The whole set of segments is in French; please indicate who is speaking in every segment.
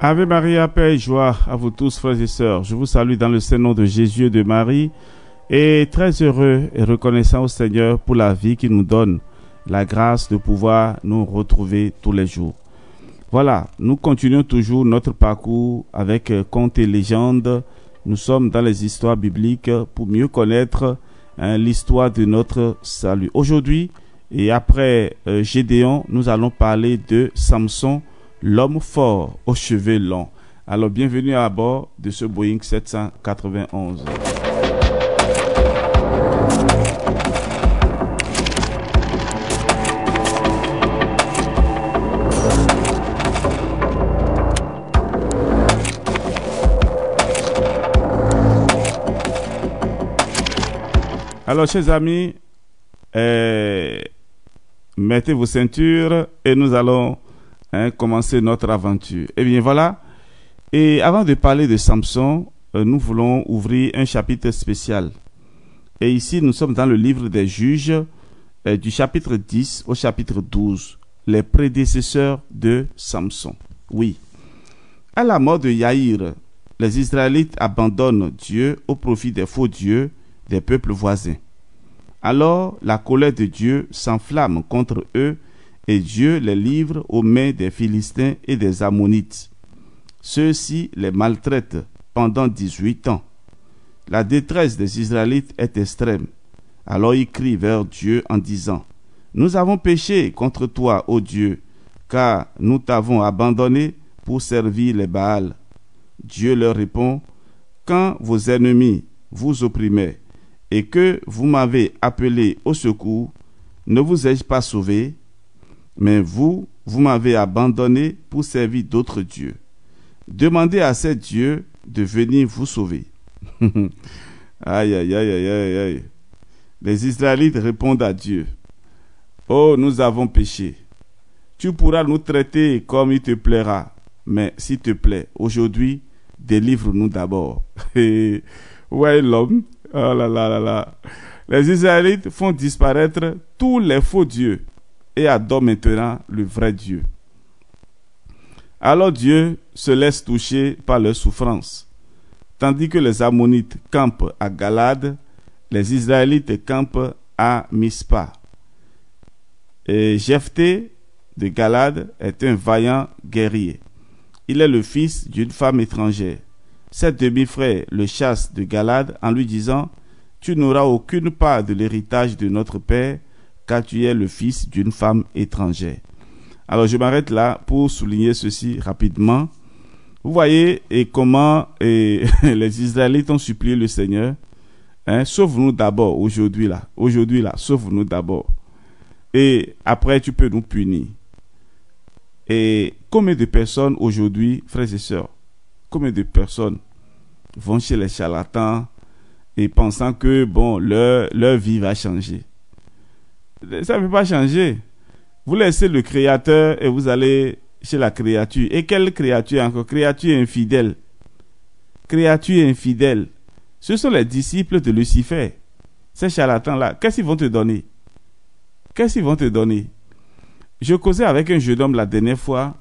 Speaker 1: Ave Maria, paix et joie à vous tous, frères et sœurs. Je vous salue dans le Saint-Nom de Jésus et de Marie et très heureux et reconnaissant au Seigneur pour la vie qu'il nous donne, la grâce de pouvoir nous retrouver tous les jours. Voilà, nous continuons toujours notre parcours avec contes et légendes. Nous sommes dans les histoires bibliques pour mieux connaître l'histoire de notre salut. Aujourd'hui, et après Gédéon, nous allons parler de Samson, l'homme fort aux cheveux longs. Alors, bienvenue à bord de ce Boeing 791. Alors, chers amis, mettez vos ceintures et nous allons commencer notre aventure. Et bien voilà, et avant de parler de Samson, nous voulons ouvrir un chapitre spécial. Et ici, nous sommes dans le livre des Juges, du chapitre 10 au chapitre 12, les prédécesseurs de Samson. Oui, à la mort de Yaïr, les Israélites abandonnent Dieu au profit des faux dieux des peuples voisins. Alors, la colère de Dieu s'enflamme contre eux et Dieu les livre aux mains des Philistins et des Ammonites. Ceux-ci les maltraitent pendant 18 ans. La détresse des Israélites est extrême. Alors ils crient vers Dieu en disant : Nous avons péché contre toi, ô Dieu, car nous t'avons abandonné pour servir les Baals. Dieu leur répond : Quand vos ennemis vous opprimaient et que vous m'avez appelé au secours, ne vous ai-je pas sauvé ? Mais vous m'avez abandonné pour servir d'autres dieux. Demandez à ces dieux de venir vous sauver. Aïe, aïe, aïe, aïe, aïe, aïe. Les Israélites répondent à Dieu : Oh, nous avons péché. Tu pourras nous traiter comme il te plaira. Mais s'il te plaît, aujourd'hui, délivre-nous d'abord. Ouais, l'homme. Oh là là là là. Les Israélites font disparaître tous les faux dieux et adore maintenant le vrai Dieu. Alors Dieu se laisse toucher par leur souffrance. Tandis que les Ammonites campent à Galade, les Israélites campent à Mispa. Et Jephthé de Galade est un vaillant guerrier. Il est le fils d'une femme étrangère. Ses demi-frères le chassent de Galade en lui disant : Tu n'auras aucune part de l'héritage de notre père, car tu es le fils d'une femme étrangère. Alors je m'arrête là pour souligner ceci rapidement. Vous voyez comment les Israélites ont supplié le Seigneur. Sauve-nous d'abord aujourd'hui là, sauve-nous d'abord. Et après tu peux nous punir. Et combien de personnes aujourd'hui, frères et sœurs, combien de personnes vont chez les charlatans et pensant que bon, leur vie va changer. Ça ne peut pas changer. Vous laissez le Créateur et vous allez chez la créature. Et quelle créature encore ? Créature infidèle. Créature infidèle. Ce sont les disciples de Lucifer. Ces charlatans-là, qu'est-ce qu'ils vont te donner ? Qu'est-ce qu'ils vont te donner ? Je causais avec un jeune homme la dernière fois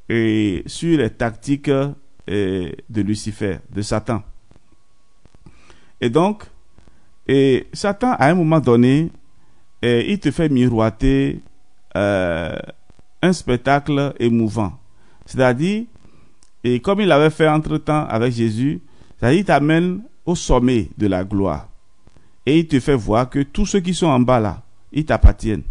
Speaker 1: sur les tactiques de Lucifer, de Satan. Et donc, Satan, à un moment donné, il te fait miroiter un spectacle émouvant. C'est-à-dire, et comme il avait fait entre-temps avec Jésus, c'est-à-dire il t'amène au sommet de la gloire. Et il te fait voir que tous ceux qui sont en bas là, ils t'appartiennent.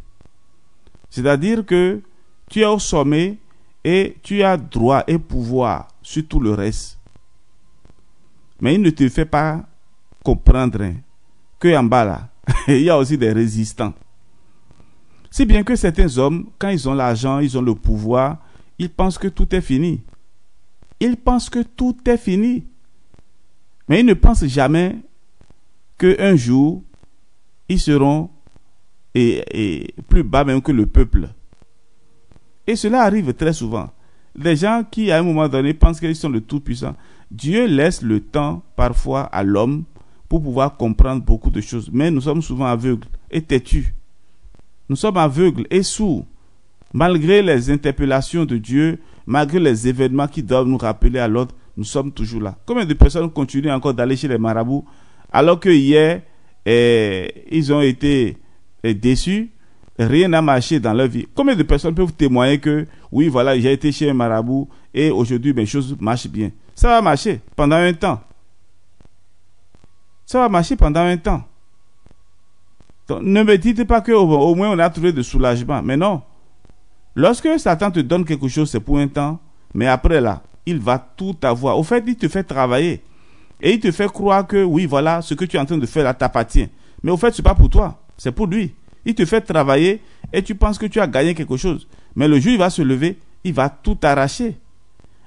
Speaker 1: C'est-à-dire que tu es au sommet et tu as droit et pouvoir sur tout le reste. Mais il ne te fait pas comprendre que en bas là, il y a aussi des résistants. Si bien que certains hommes, quand ils ont l'argent, ils ont le pouvoir, ils pensent que tout est fini. Ils pensent que tout est fini. Mais ils ne pensent jamais qu'un jour, ils seront et plus bas même que le peuple. Et cela arrive très souvent. Les gens qui, à un moment donné, pensent qu'ils sont le Tout-Puissant, Dieu laisse le temps parfois à l'homme pour pouvoir comprendre beaucoup de choses. Mais nous sommes souvent aveugles et têtus. Nous sommes aveugles et sourds Malgré les interpellations de Dieu, malgré les événements qui doivent nous rappeler à l'ordre, nous sommes toujours là. Combien de personnes continuent encore d'aller chez les marabouts alors que hier, ils ont été déçus, rien n'a marché dans leur vie. Combien de personnes peuvent témoigner que, oui, voilà, j'ai été chez un marabout et aujourd'hui, mes choses marchent bien. Ça va marcher pendant un temps. Ça va marcher pendant un temps. Donc, ne me dites pas qu'au moins on a trouvé de soulagement. Mais non. Lorsque Satan te donne quelque chose, c'est pour un temps. Mais après là, il va tout avoir. Au fait, il te fait travailler. Et il te fait croire que, oui, voilà, ce que tu es en train de faire là t'appartient. Mais au fait, ce n'est pas pour toi. C'est pour lui. Il te fait travailler et tu penses que tu as gagné quelque chose. Mais le jour où il va se lever, il va tout arracher.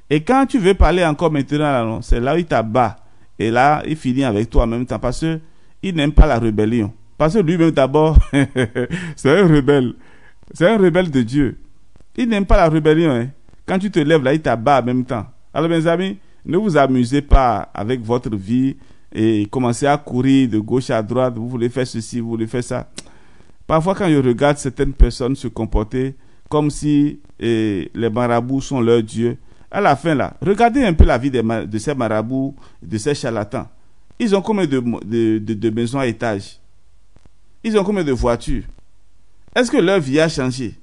Speaker 1: Et quand tu veux parler encore maintenant, c'est là où il t'abat. Et là, il finit avec toi en même temps. Parce qu'il n'aime pas la rébellion. Parce que lui-même d'abord, c'est un rebelle. C'est un rebelle de Dieu. Il n'aime pas la rébellion. Hein. Quand tu te lèves là, il t'abat en même temps. Alors mes amis, ne vous amusez pas avec votre vie et commencez à courir de gauche à droite. Vous voulez faire ceci, vous voulez faire ça. Parfois, quand je regarde certaines personnes se comporter comme si les marabouts sont leurs dieux, à la fin là, regardez un peu la vie de ces marabouts, de ces charlatans. Ils ont combien de maisons à étage? Ils ont combien de voitures? Est-ce que leur vie a changé?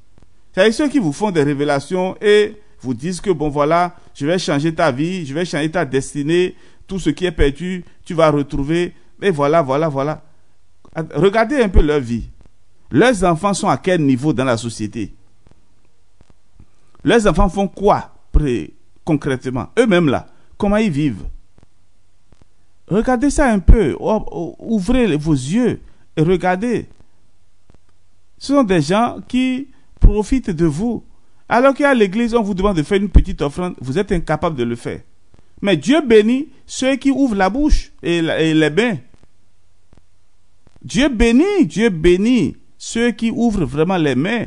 Speaker 1: C'est ceux qui vous font des révélations et vous disent que bon voilà, je vais changer ta vie, je vais changer ta destinée, tout ce qui est perdu, tu vas retrouver, et voilà. Regardez un peu leur vie. Leurs enfants sont à quel niveau dans la société? Leurs enfants font quoi concrètement? Eux-mêmes là, comment ils vivent? Regardez ça un peu, ouvrez vos yeux et regardez. Ce sont des gens qui profitent de vous. Alors qu'à l'église, on vous demande de faire une petite offrande, vous êtes incapable de le faire. Mais Dieu bénit ceux qui ouvrent la bouche et les mains. Dieu bénit ceux qui ouvrent vraiment les mains.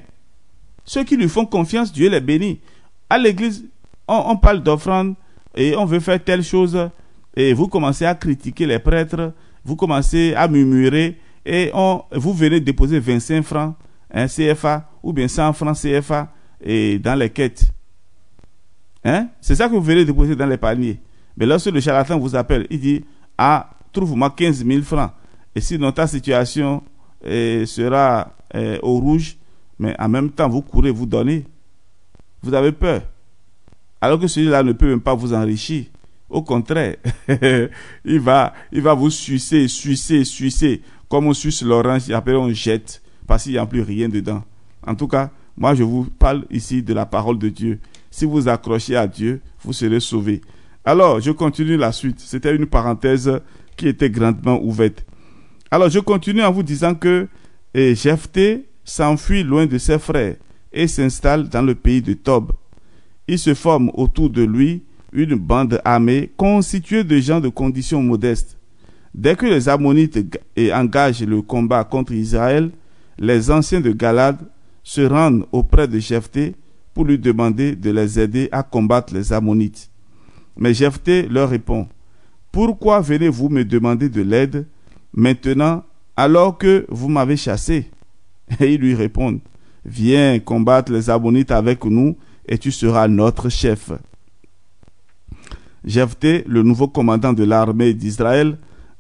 Speaker 1: Ceux qui lui font confiance, Dieu les bénit. À l'église, on parle d'offrande et on veut faire telle chose et vous commencez à critiquer les prêtres, vous commencez à murmurer et vous venez déposer 25 francs CFA ou bien 100 francs CFA et dans les quêtes. Hein? C'est ça que vous venez déposer dans les paniers. Mais lorsque le charlatan vous appelle, il dit, trouve-moi 15 000 francs. Et sinon ta situation sera au rouge, mais en même temps vous courez, vous donnez. Vous avez peur. Alors que celui-là ne peut même pas vous enrichir. Au contraire, il va vous sucer. Comme on suce l'orange et après on jette parce qu'il n'y a plus rien dedans. En tout cas, moi je vous parle ici de la parole de Dieu. Si vous accrochez à Dieu, vous serez sauvés. Alors, je continue la suite. C'était une parenthèse qui était grandement ouverte. Alors, je continue en vous disant que Jephthé s'enfuit loin de ses frères et s'installe dans le pays de Tob. Il se forme autour de lui une bande armée constituée de gens de conditions modestes. Dès que les Ammonites engagent le combat contre Israël, les anciens de Galad se rendent auprès de Jephthé pour lui demander de les aider à combattre les Ammonites. Mais Jephthé leur répond, « Pourquoi venez-vous me demander de l'aide maintenant alors que vous m'avez chassé ?» Et ils lui répondent, « Viens combattre les Ammonites avec nous et tu seras notre chef. » Jephthé, le nouveau commandant de l'armée d'Israël,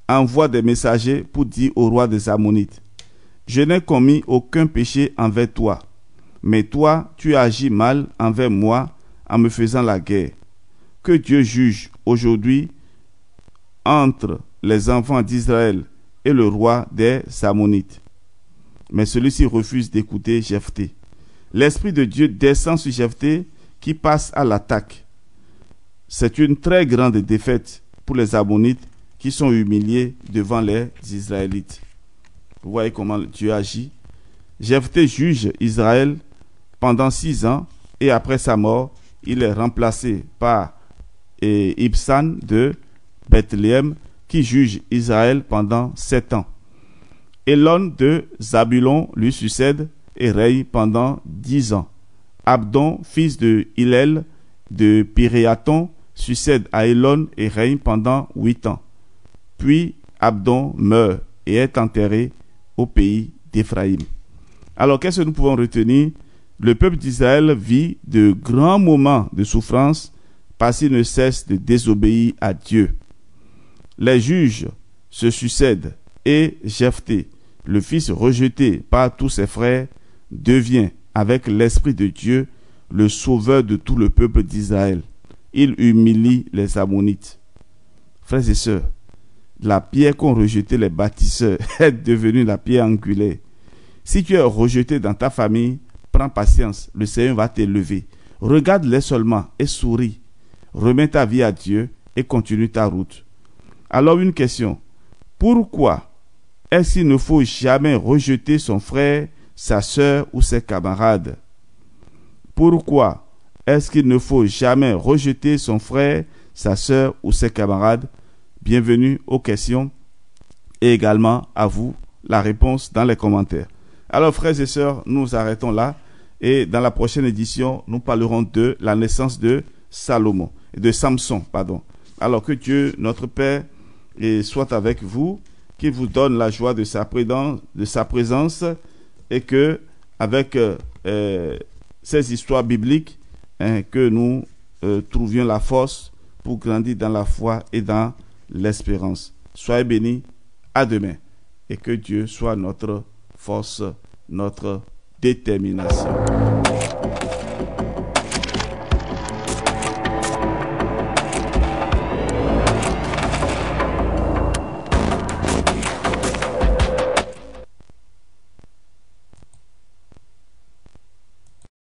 Speaker 1: envoie des messagers pour dire au roi des Ammonites, « Je n'ai commis aucun péché envers toi, mais toi, tu agis mal envers moi en me faisant la guerre. Que Dieu juge aujourd'hui entre les enfants d'Israël et le roi des Ammonites. » Mais celui-ci refuse d'écouter Jephthé. L'Esprit de Dieu descend sur Jephthé qui passe à l'attaque. C'est une très grande défaite pour les Ammonites qui sont humiliés devant les Israélites. Vous voyez comment Dieu agit. Jephthé juge Israël pendant 6 ans et après sa mort, il est remplacé par Ibsan de Bethléem qui juge Israël pendant 7 ans. Élon de Zabulon lui succède et règne pendant 10 ans. Abdon, fils de Hillel de Piréaton, succède à Élon et règne pendant 8 ans. Puis Abdon meurt et est enterré au pays d'Éphraïm. Alors, qu'est-ce que nous pouvons retenir Le peuple d'Israël vit de grands moments de souffrance parce qu'il ne cesse de désobéir à Dieu. Les juges se succèdent et Jephthé, le fils rejeté par tous ses frères, devient, avec l'Esprit de Dieu, le sauveur de tout le peuple d'Israël. Il humilie les Ammonites. Frères et sœurs, la pierre qu'ont rejetée les bâtisseurs est devenue la pierre angulaire. Si tu es rejeté dans ta famille, prends patience, le Seigneur va t'élever. Regarde-les seulement et souris. Remets ta vie à Dieu et continue ta route. Alors une question, pourquoi est-ce qu'il ne faut jamais rejeter son frère, sa sœur ou ses camarades? Pourquoi est-ce qu'il ne faut jamais rejeter son frère, sa sœur ou ses camarades? Bienvenue aux questions et également à vous la réponse dans les commentaires. Alors frères et sœurs, nous arrêtons là et dans la prochaine édition, nous parlerons de la naissance de Samson. Alors que Dieu, notre Père, soit avec vous, qu'il vous donne la joie de sa présence et que avec ces histoires bibliques, que nous trouvions la force pour grandir dans la foi et dans l'espérance. Soyez bénis, à demain, et que Dieu soit notre force, notre détermination.